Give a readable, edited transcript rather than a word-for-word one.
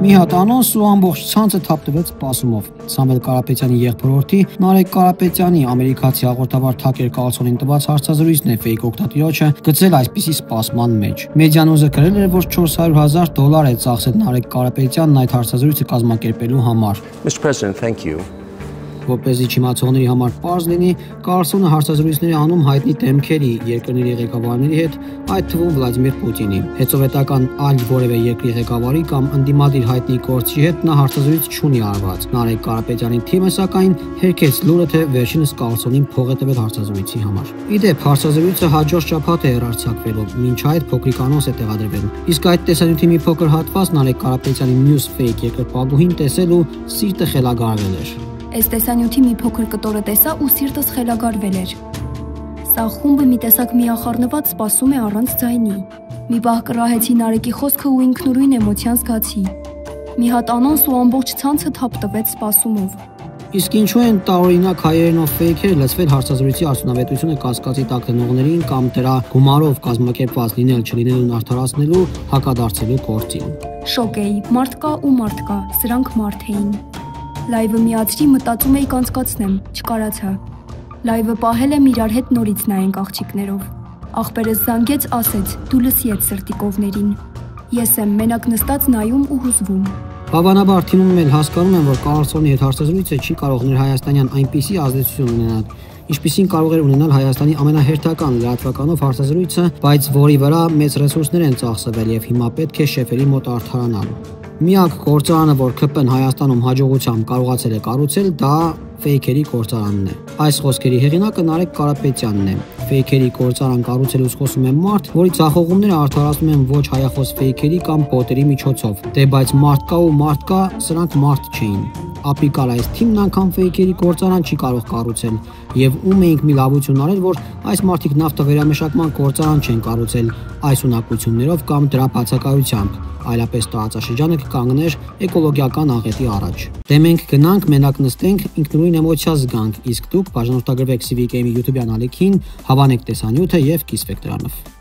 Մի հատ անոնս ու ամբողջ ցանցը թափտվեց սպասումով։ Սամվել Կարապետյանի եղբորորդի Նարեկ Կարապետյանի ամերիկացի հաղորդավար Թաքեր Կարլսոնին տված հարցազրույցն է fake օգտատիրոջը գծել այսպիսի սպասման մեջ։ Մեդիանուզը գրել էր, որ $400,000 է ծախսել Նարեկ Կարապետյանն այդ հարցազրույցը կազմակերպելու համար։ Mr. President, thank you. Որպեսզի չիմացողների համար պարզ լինի, Կարլսոնը հարցազրույցներ է անում հայտնի դեմքերի, երկրների ղեկավարների հետ, այդ թվում Վլադիմիր Պուտինի։ Հետսովետական այլ որևէ երկրի ղեկավարի կամ ընդդիմադիր հայտնի գործի հետ նա հարցազրույց չունի արված։ Նարեկ Կարապետյանի թիմը սակայն հերքեց լուրը, թե վերջինս Կարլսոնին փող է տվել հարցազրույցի համար։ Իդեպ հարցազրույցը հաջորդ շաբաթ է հեռարձակվելու, մինչ այդ փոքրիկ անոնս է տեղադրվել։ Իսկ այդ տեսանյութի մի փոքր հատված Նարեկ Կարապետյանի News Fake երկրպագուհին տեսել ու սիրտը խելագարվել էր։ Այս տեսանյութի մի փոքր կտորը տեսա ու սիրտս խելագարվել էր։ Սա խումբը մի տեսակ միախառնված սպասում է առանց ձայնի։ Մի պահ կռահեցի Նարեկի խոսքը ու ինքնուրույն էմոցիան զգացի։ Մի հատ անոնս ու ամբողջ ցանցը թափտվեց սպասումով։ Իսկ ինչու են տարօրինակ հայերենով ֆեյքերը լցվել հարցազրույցի արդյունավետությունը կասկածի տակ դնողներին կամ դրա գումարով կազմակերպված լինել-չլինելուն արդարացնելու հակադարձելու գործին։ Շոկ էի, մարդ կա ու մարդ կա, սրանք մարդ էին։ Լայվը միացրի, մտածում էի կանցկացնեմ, չկարացա։ Լայվը պահել եմ իրար հետ նորից նայենք աղջիկներով։ Աղբերս զանգեց, ասեց՝ դու լսի այդ սրտի կովներին։ Ես եմ մենակ նստած նայում ու հուզվում։ Հավանաբար թիմում էլ հասկանում են, որ Կարլսոնի հետ հարցազրույցը չի կարող ներհայաստանյան այնպիսի ազդեցություն ունենալ, ինչպիսին կարող էր ունենալ Հայաստանի ամենահերթական լրատվականով հարցազրույցը, բայց որի վրա մեծ ռեսուրսներ են ծախսվել եւ հիմա պետք է շեֆերի մոտ արդարանալ։ Միակ գործարանը, որ ԿՊ-ն Հայաստանում հաջողությամբ կարողացել է կառուցել, դա ֆեյքերի գործարանն է։ Այս խոսքերի հեղինակը Նարեկ Կարապետյանն է։ Ֆեյքերի գործարան կառուցելուց խոսում է մարդ, որի ցախողումները արդարացնում են ոչ հայախոս ֆեյքերի կամ բոտերի միջոցով։ Դե բայց մարդ կա ու մարդ կա, սրանք մարդ չէին։ Ապիկալ այս թիմն անգամ ֆեյքերի գործարան չի կարող կառուցել, եւ ում էինք մի լավություն արել, որ այս մարդիկ նավթավերամշակման գործարան չեն կառուցել այս ունակություններով կամ դրա բացակայությամբ, այլապես տարածաշրջանը կկանգներ էկոլոգիական աղետի առաջ։ Դե մենք գնանք, մենակ նստենք, ինքնուրույն էմոցիա զգանք, իսկ դուք բաժանորդագրվեք Civic AM-ի YouTube-յան ալիքին, հավանեք տեսանյութը եւ կիսվեք դրանով։